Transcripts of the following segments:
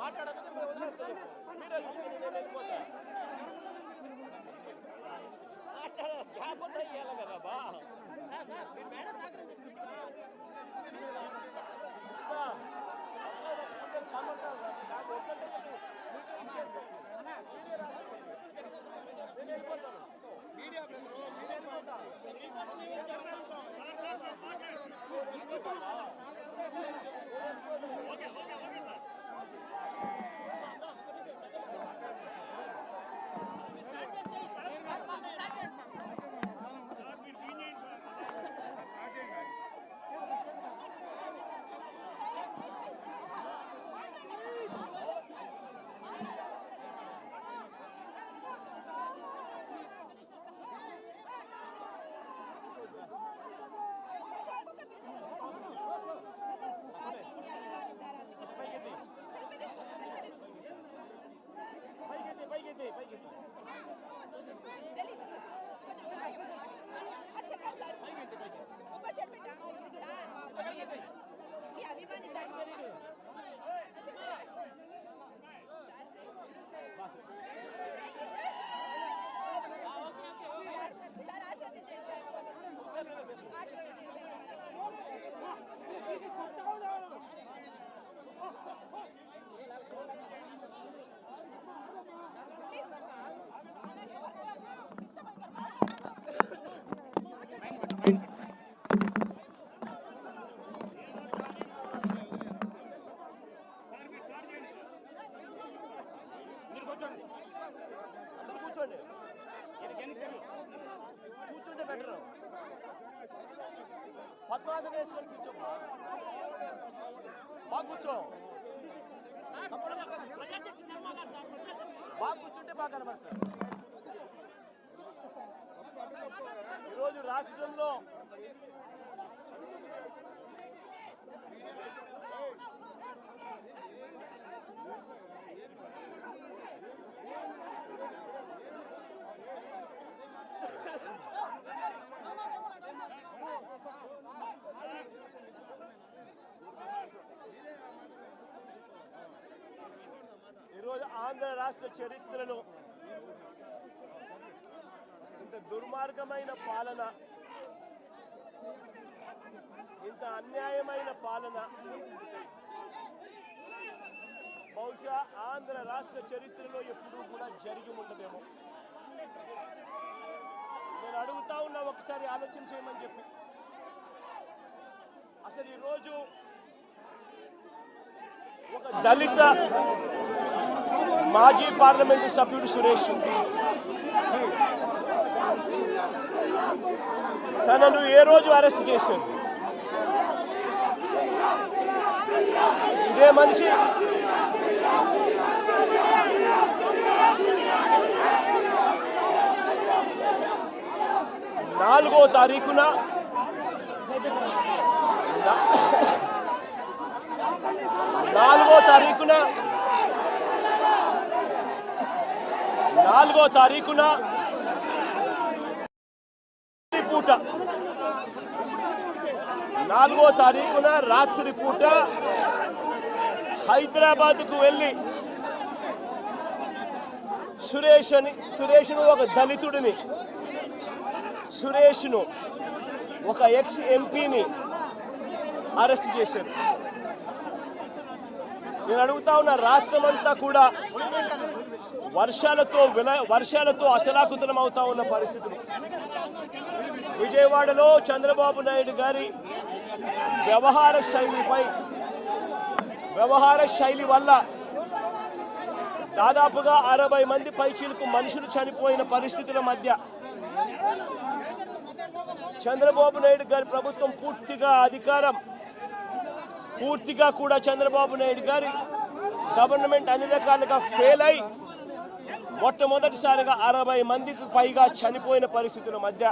మాట్లాడకపోతే మీరే చూసుకుని నేను వెళ్ళిపోతా జాగ్రత్త ఇవ్వాలి కదా బా మీడియా కూర్చోండి కూర్చుంటే బెటర్ పద్మాసనం వేసుకొని కూర్చోమ్మా బాగా కూర్చో బాగా కూర్చుంటే బాగా కనబడతారు ఈరోజు రాష్ట్రంలో ఈరోజు ఆంధ్ర రాష్ట్ర చరిత్రలో ఇంత దుర్మార్గమైన పాలన ఇంత అన్యాయమైన పాలన బహుశా ఆంధ్ర రాష్ట్ర చరిత్రలో ఎప్పుడూ కూడా జరిగి ఉండదేమో నేను అడుగుతా ఉన్నా ఒకసారి ఆలోచన చేయమని చెప్పి అసలు ఈరోజు ఒక దళిత మాజీ పార్లమెంటు సభ్యుడు సురేష్ తనను ఏ రోజు అరెస్ట్ చేశారు ఇదే మనిషి నాలుగో తారీఖున రాత్రి పూట హైదరాబాద్కు వెళ్ళి సురేష్ను ఒక దళితుడిని సురేష్ను ఒక ఎక్స్ ఎంపీని అరెస్ట్ చేశారు. నేను అడుగుతా ఉన్న రాష్ట్రమంతా కూడా వర్షాలతో అతలాకుతలం అవుతా ఉన్న పరిస్థితులు. విజయవాడలో చంద్రబాబు నాయుడు గారి వ్యవహార శైలి వల్ల దాదాపుగా 60 మంది పైచీలకు మనుషులు చనిపోయిన పరిస్థితుల మధ్య చంద్రబాబు నాయుడు గారి ప్రభుత్వం పూర్తిగా కూడా చంద్రబాబు నాయుడు గారి గవర్నమెంట్ అన్ని రకాలుగా ఫెయిల్ అయి మొట్టమొదటిసారిగా 60 మందికి పైగా చనిపోయిన పరిస్థితుల మధ్య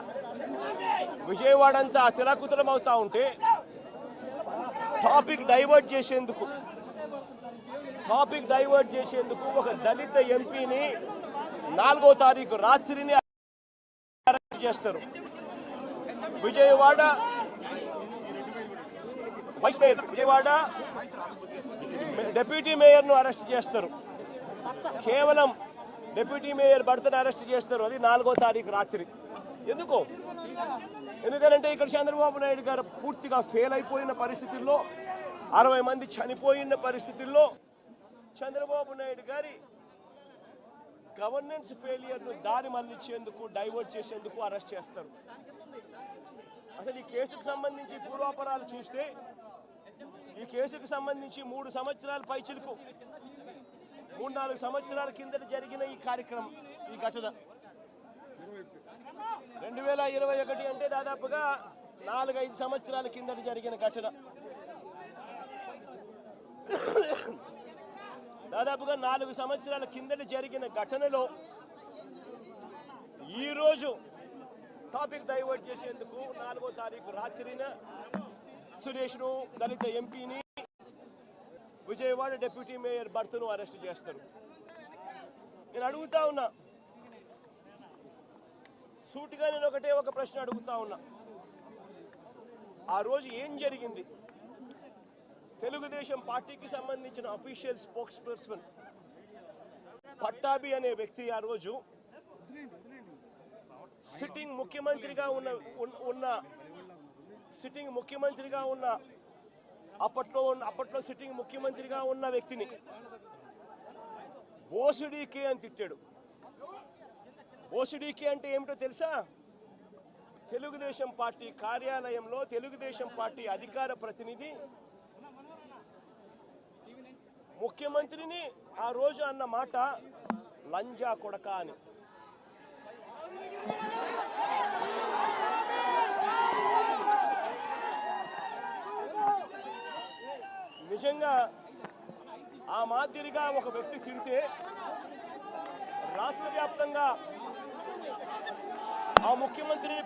విజయవాడ అంతా అతలాకుతలం అవుతా ఉంటే టాపిక్ డైవర్ట్ చేసేందుకు ఒక దళిత ఎంపీని 4వ తారీఖు రాత్రిని అరెస్ట్ చేస్తారు. Vijayawada vice mayor Vijayawada deputy మేయర్ను అరెస్ట్ చేస్తారు. కేవలం డిప్యూటీ మేయర్ భర్తను అరెస్ట్ చేస్తారు. అది 4వ తారీఖు రాత్రి. ఎందుకంటే ఇక్కడ చంద్రబాబు నాయుడు గారు పూర్తిగా ఫెయిల్ అయిపోయిన పరిస్థితుల్లో, 60 మంది చనిపోయిన పరిస్థితుల్లో చంద్రబాబు నాయుడు గారి గవర్నెన్స్ ఫెయిలియర్ను దారి మళ్లించేందుకు, డైవర్ట్ చేసేందుకు అరెస్ట్ చేస్తారు. అసలు ఈ కేసుకు సంబంధించి పూర్వాపరాలు చూస్తే ఈ కేసుకు సంబంధించి 3 సంవత్సరాల పైచిలకు 3-4 సంవత్సరాల కిందట జరిగిన ఈ కార్యక్రమం, ఈ ఘటన 2021 అంటే దాదాపుగా 4-5 సంవత్సరాల కిందట జరిగిన ఘటన. దాదాపుగా 4 సంవత్సరాల కిందట జరిగిన ఘటనలో ఈరోజు టాపిక్ డైవర్ట్ చేసేందుకు 4వ తారీఖు రాత్రిన సురేష్ను, దళిత ఎంపీని, విజయవాడ డిప్యూటీ మేయర్ భర్తను అరెస్ట్ చేస్తారు. నేను అడుగుతా ఉన్నా, సూటిగా నేను ఒక ప్రశ్న అడుగుతా ఉన్నా. ఆ రోజు ఏం జరిగింది? తెలుగుదేశం పార్టీకి సంబంధించిన అఫీషియల్ స్పోక్స్ పర్సన్ పట్టాభి అనే వ్యక్తి ఆ రోజు సిట్టింగ్ ముఖ్యమంత్రిగా ఉన్న అప్పట్లో సిట్టింగ్ ముఖ్యమంత్రిగా ఉన్న వ్యక్తిని బోసుడీకే అని తిట్టాడు. బోసుడీకే అంటే ఏమిటో తెలుసా? తెలుగుదేశం పార్టీ కార్యాలయంలో తెలుగుదేశం పార్టీ అధికార ప్రతినిధి ముఖ్యమంత్రిని ఆ రోజు అన్న మాట లంజా కొడక అని. నిజంగా ఆ మాదిరిగా ఒక వ్యక్తి తిడితే రాష్ట్ర వ్యాప్తంగా ఆ ముఖ్యమంత్రిని